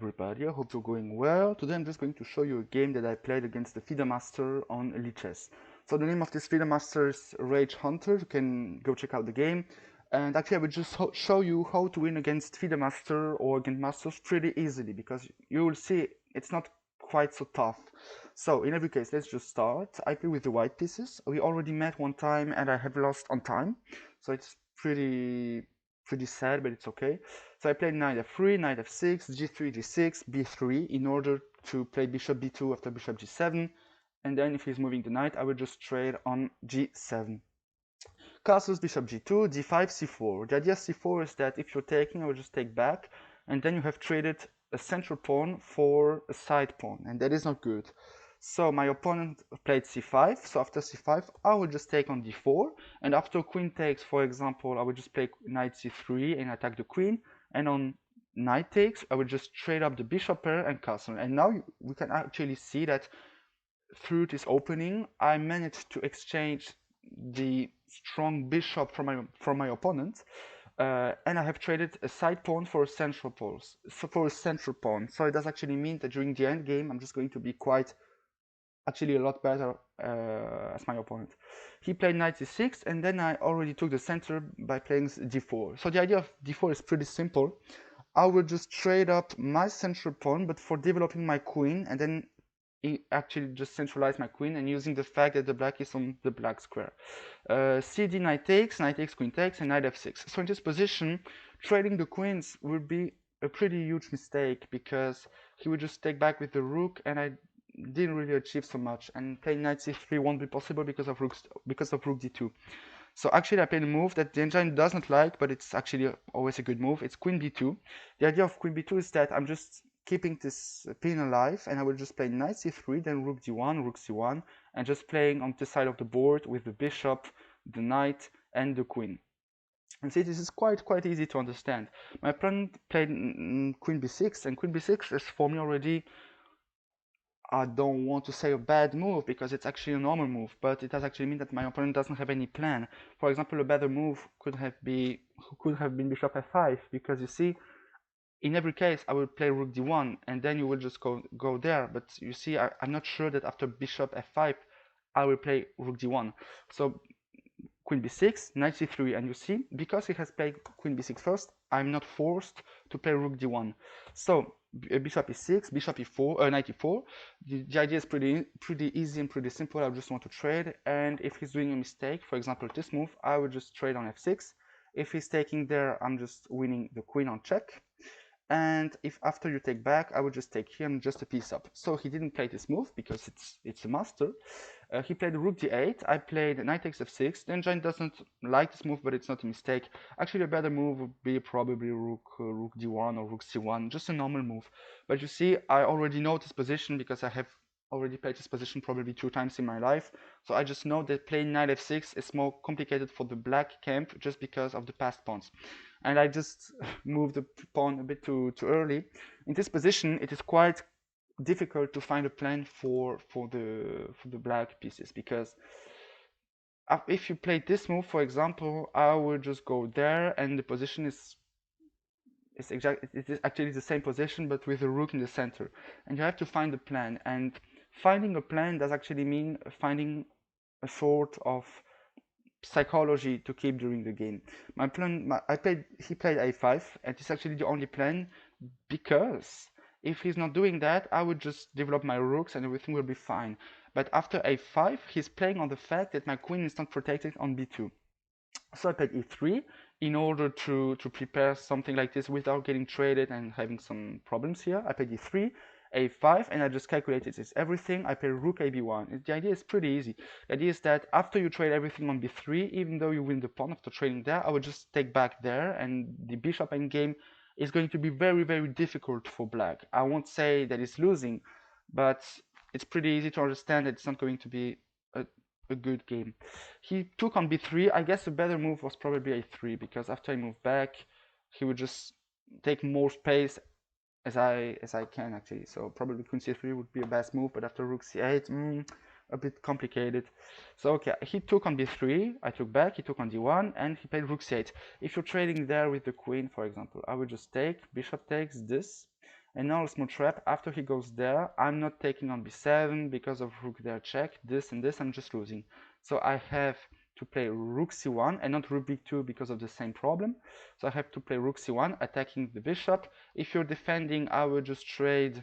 everybody, I hope you're going well. Today I'm just going to show you a game that I played against the FIDE Master on Elite Chess. So the name of this FIDE Master is Rage Hunter, you can go check out the game. And actually I will just show you how to win against FIDE Master or against Masters pretty easily, because you will see it's not quite so tough. So in every case, let's just start. I play with the white pieces. We already met one time and I have lost on time. So it's pretty sad, but it's okay. So I played knight f3, knight f6, g3, g6, b3 in order to play bishop b2 after bishop g7, and then if he's moving the knight, I will just trade on g7. Castles bishop g2, d5, c4. The idea of c4 is that if you're taking, I will just take back, and then you have traded a central pawn for a side pawn, and that is not good. So my opponent played c5, so after c5 I will just take on d4, and after queen takes, for example, I will just play knight c3 and attack the queen, and on knight takes I will just trade up the bishop pair and castle. And now we can actually see that through this opening I managed to exchange the strong bishop from my opponent, and I have traded a side pawn for a central pawn. So it does actually mean that during the end game I'm just going to be actually a lot better as my opponent. He played knight c6, and then I already took the center by playing d4. So the idea of d4 is pretty simple. I will just trade up my central pawn, but for developing my queen, and then actually just centralize my queen, and using the fact that the black is on the black square. cd, knight takes, queen takes, and knight f6. So in this position, trading the queens would be a pretty huge mistake, because he would just take back with the rook, and I didn't really achieve so much, and playing knight c3 won't be possible because of rook d2. So actually I played a move that the engine does not like, but it's actually always a good move. It's queen b2. The idea of queen b2 is that I'm just keeping this pin alive, and I will just play knight c3, then rook d1, rook c1, and just playing on this side of the board with the bishop, the knight, and the queen. And see, this is quite easy to understand. My opponent played queen b6, and queen b6 is for me already, I don't want to say a bad move, because it's actually a normal move, but it does actually mean that my opponent doesn't have any plan. For example, a better move could have been bishop f5, because you see, in every case I will play rook d1, and then you will just go there, but you see, I'm not sure that after bishop f5 I will play rook d1. So queen b6, knight c3, and you see, because he has played queen b6 first, I'm not forced to play rook d1. So bishop e6, bishop e4, knight e4. The idea is pretty easy and pretty simple. I just want to trade, and if he's doing a mistake, for example this move, I will just trade on f6. If he's taking there, I'm just winning the queen on check. And if after you take back, I would just take him just a piece up. So he didn't play this move because it's a master. He played rook d8. I played knight takes f6. The engine doesn't like this move, but it's not a mistake. Actually, a better move would be probably rook d1 or rook c1, just a normal move. But you see, I already know this position because I have already played this position probably 2 times in my life. So I just know that playing knight f6 is more complicated for the black camp just because of the passed pawns. And I just moved the pawn a bit too early. In this position, it is quite difficult to find a plan for the black pieces, because if you play this move, for example, I will just go there, and the position it is actually the same position, but with a rook in the center, and you have to find a plan. And finding a plan does actually mean finding a sort of psychology to keep during the game. He played a5, and it's actually the only plan, because if he's not doing that, I would just develop my rooks and everything will be fine. But after a5, he's playing on the fact that my queen is not protected on b2. So I played e3 in order to prepare something like this without getting traded and having some problems here. I played e3, a5, and I just calculated this everything. I play rook ab1. The idea is pretty easy. The idea is that after you trade everything on b3, even though you win the pawn after trading there, I would just take back there, and the bishop endgame is going to be very difficult for black. I won't say that it's losing, but it's pretty easy to understand that it's not going to be a good game. He took on b3. I guess a better move was probably a3, because after I move back, he would just take more space as I can actually. So probably queen c3 would be a best move, but after rook c8, a bit complicated. So okay, he took on b3, I took back, he took on d1, and he played rook c8. If you're trading there with the queen, for example, I would just take, bishop takes this, And now a small trap, after he goes there, I'm not taking on b7 because of rook there check, this and this, I'm just losing. So I have to play rook c1 and not rook b2 because of the same problem. So I have to play rook c1, attacking the bishop. If you're defending, I will just trade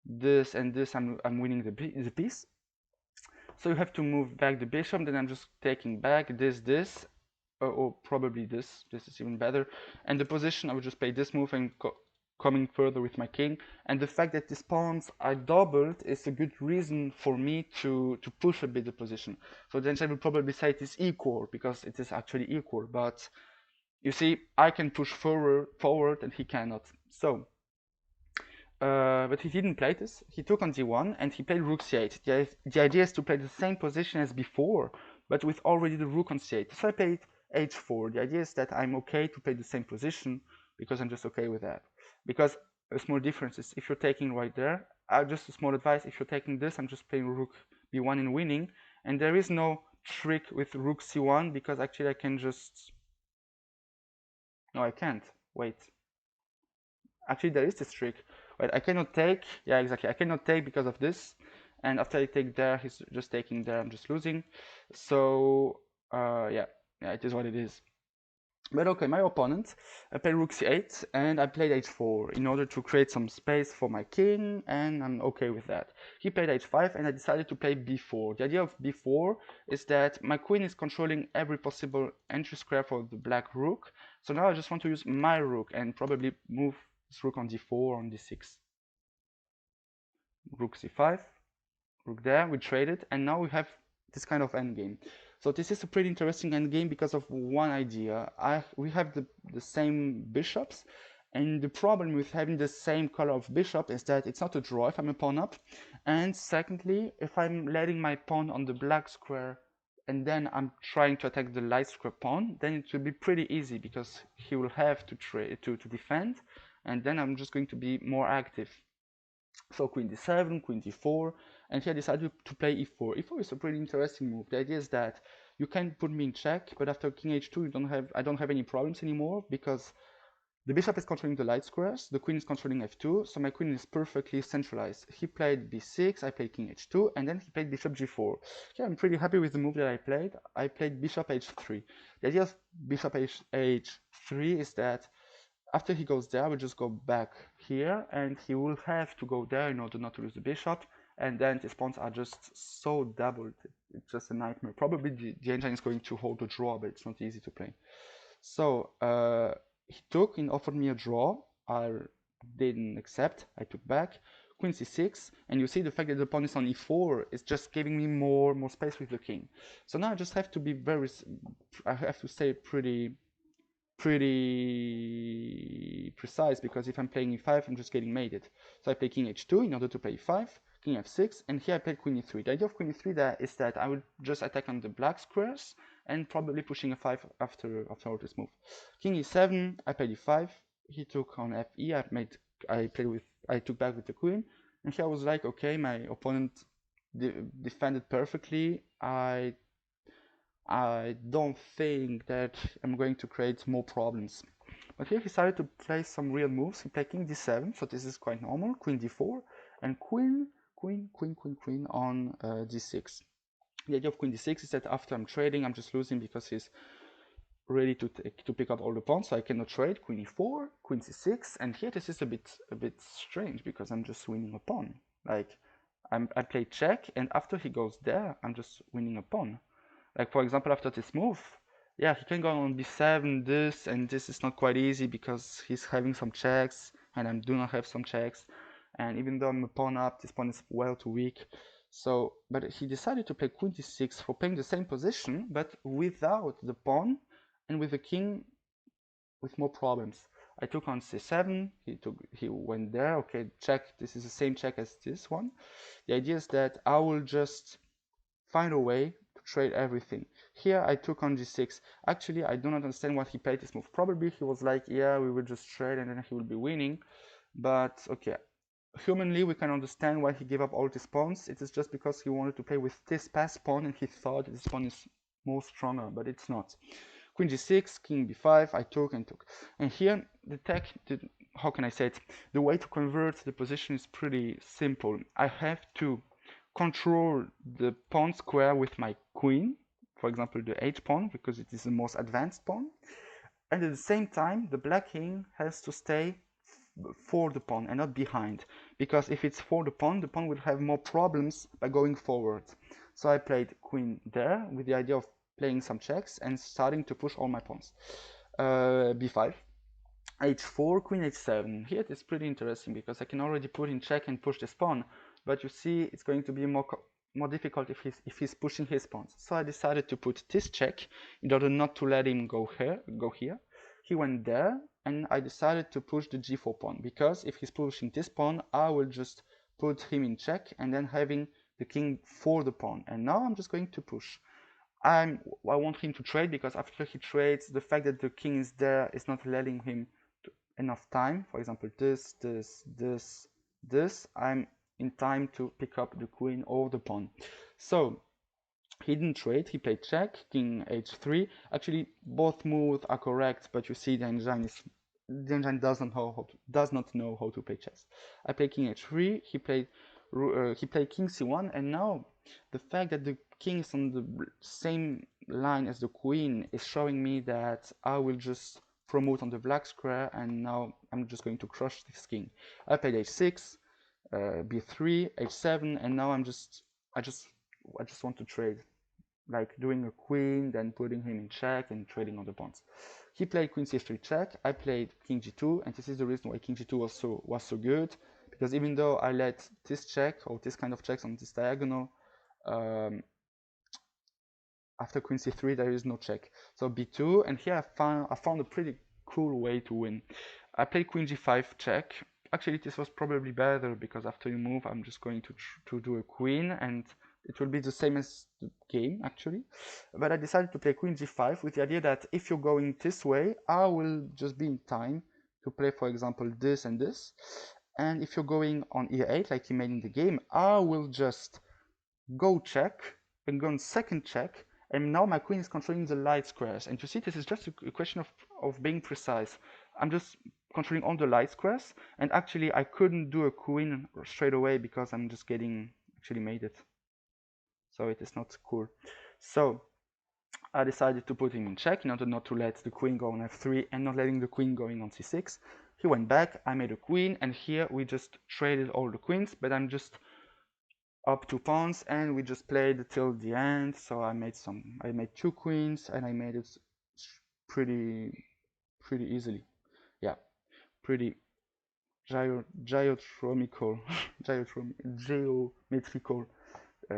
this and this, I'm winning the piece. So you have to move back the bishop, then I'm just taking back this, or probably this is even better. And the position, I would just play this move and coming further with my king. And the fact that these pawns are doubled is a good reason for me to push a bit the position. So then I will probably say it is equal, because it is actually equal. But you see, I can push forward and he cannot. So but he didn't play this. He took on d1 and he played rook c8. The idea is to play the same position as before, but with already the rook on c8. So I played h4. The idea is that I'm okay to play the same position because I'm just okay with that. Because a small difference is if you're taking right there, just a small advice, if you're taking this, I'm just playing rook b1 and winning. And there is no trick with rook c1 because actually I can just... No, I can't. Wait. Actually, there is this trick. Right, I cannot take. Yeah, exactly. I cannot take because of this. And after I take there, he's just taking there. I'm just losing. So, yeah, it is what it is. But okay, my opponent, I played rook c8 and I played h4 in order to create some space for my king, and I'm okay with that. He played h5 and I decided to play b4. The idea of b4 is that my queen is controlling every possible entry square for the black rook. So now I just want to use my rook and probably move this rook on d4, on d6. Rook c5, rook there, we traded, and now we have this kind of endgame. So this is a pretty interesting endgame because of one idea. We have the same bishops, and the problem with having the same color of bishop is that it's not a draw if I'm a pawn up, and secondly, if I'm letting my pawn on the black square and then I'm trying to attack the light square pawn, then it will be pretty easy because he will have to defend, and then I'm just going to be more active. So queen d7, queen d4, and here I decided to play e4. e4 is a pretty interesting move. The idea is that you can put me in check, but after king h2, I don't have any problems anymore because the bishop is controlling the light squares, the queen is controlling f2, so my queen is perfectly centralized. He played b6, I played king h2, and then he played bishop g4. Yeah, I'm pretty happy with the move that I played. I played bishop h3. The idea of bishop h3 is that after he goes there, I will just go back here, and he will have to go there in order not to lose the bishop, and then his pawns are just so doubled. It's just a nightmare. Probably the engine is going to hold a draw, but it's not easy to play. So he took and offered me a draw. I didn't accept. I took back. Queen c6, and you see the fact that the pawn is on e4 is just giving me more space with the king. So now I just have to be I have to stay pretty precise, because if I'm playing e5, I'm just getting mated. So I play king h2 in order to play e5, king f6, and here I played queen e3. The idea of queen e3 is that I will just attack on the black squares and probably pushing a5 after all this move. King e7, I played e5, he took on fe, I took back with the queen, and here I was like, okay, my opponent defended perfectly. I don't think that I'm going to create more problems. But here he started to play some real moves. He played king d7, so this is quite normal, queen d4, and queen on d6. The idea of queen d6 is that after I'm trading, I'm just losing because he's ready to pick up all the pawns, so I cannot trade. Queen e4, queen c6, and here this is a bit strange because I'm just winning a pawn. Like I play check, and after he goes there, I'm just winning a pawn. Like for example, after this move, yeah, he can go on b7, this, and this is not quite easy because he's having some checks, and I do not have some checks. And even though I'm a pawn up, this pawn is well too weak. So, but he decided to play queen d6 for playing the same position, but without the pawn and with the king with more problems. I took on c7, he went there, okay, check, this is the same check as this one. The idea is that I will just find a way to trade everything. Here I took on g6. Actually, I do not understand why he played this move. Probably he was like, yeah, we will just trade and then he will be winning. But okay, humanly we can understand why he gave up all these pawns. It is just because he wanted to play with this passed pawn and he thought this pawn is more stronger, but it's not. Queen g6, king b5, I took and took. And here the how can I say it? The way to convert the position is pretty simple. I have to control the pawn square with my queen, for example the h pawn, because it is the most advanced pawn, and at the same time the black king has to stay for the pawn and not behind, because if it's for the pawn will have more problems by going forward. So I played queen there with the idea of playing some checks and starting to push all my pawns. b5, h4, queen h7. Here it is pretty interesting because I can already put in check and push this pawn, but you see it's going to be more difficult if he's pushing his pawns. So I decided to put this check in order not to let him go here. He went there, and I decided to push the g4 pawn, because if he's pushing this pawn, I will just put him in check and then having the king for the pawn. And now I'm just going to push. I want him to trade, because after he trades, the fact that the king is there is not letting him enough time. For example, this, I'm in time to pick up the queen or the pawn. So he didn't trade, he played check, king h3. Actually, both moves are correct, but you see the engine does not know how to play chess. I played king h3, he played king c1, and now the fact that the king is on the same line as the queen is showing me that I will just promote on the black square, and now I'm just going to crush this king. I played h6, b3, h7, and now I just want to trade, like doing a queen, then putting him in check and trading on the pawns. He played queen c3 check, I played king g2, and this is the reason why king g2 was so good, because even though I let this check or this kind of checks on this diagonal, after queen c3 there is no check. So b2, and here I found a pretty cool way to win. I played queen g5 check. Actually, this was probably better, because after you move, I'm just going to do a queen, and it will be the same as the game, actually. But I decided to play queen g5 with the idea that if you're going this way, I will just be in time to play, for example, this and this. And if you're going on e8, like he made in the game, I will just go check and go on second check, and now my queen is controlling the light squares. And you see, this is just a question of being precise. I'm just controlling all the light squares, and actually I couldn't do a queen straight away because I'm just actually made it. So it is not cool. So I decided to put him in check in order not to let the queen go on f3 and not letting the queen going on c6. He went back, I made a queen, and here we just traded all the queens, but I'm just up 2 pawns, and we just played till the end. So I made 2 queens, and I made it pretty easily. Yeah, pretty geometrical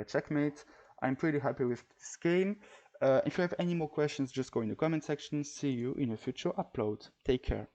checkmate. I'm pretty happy with this game. If you have any more questions, just go in the comment section. See you in a future upload. Take care.